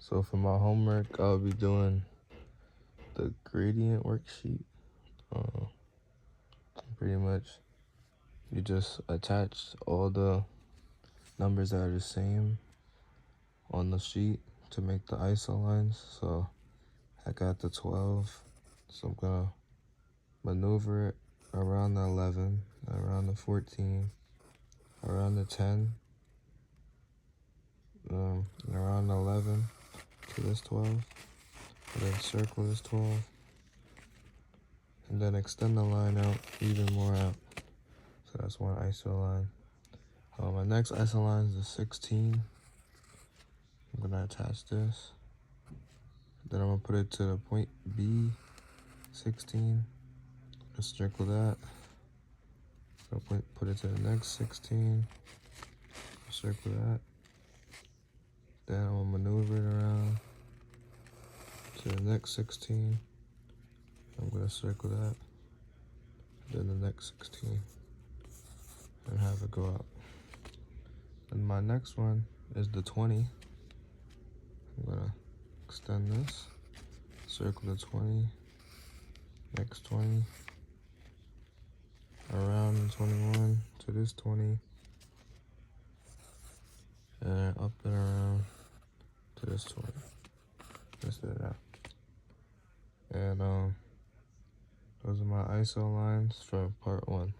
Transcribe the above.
So for my homework, I'll be doing the gradient worksheet. Pretty much, you just attach all the numbers that are the same on the sheet to make the isolines. So I got the 12, so I'm gonna maneuver it around the 11, around the 14, around the 10, around the 11 to this 12, and then circle this 12, and then extend the line out even more out. So that's one isoline. My next isoline is the 16. I'm gonna attach this. Then I'm gonna put it to the point B, 16. Just circle that. So put it to the next 16. Circle that. Then I'm gonna maneuver it around to the next 16. I'm gonna circle that. Then the next 16. And have it go up. And my next one is the 20. I'm gonna extend this. Circle the 20. Next 20. Around 21 to this 20. And up and around to this 20. Just do that. And those are my ISO lines for part 1.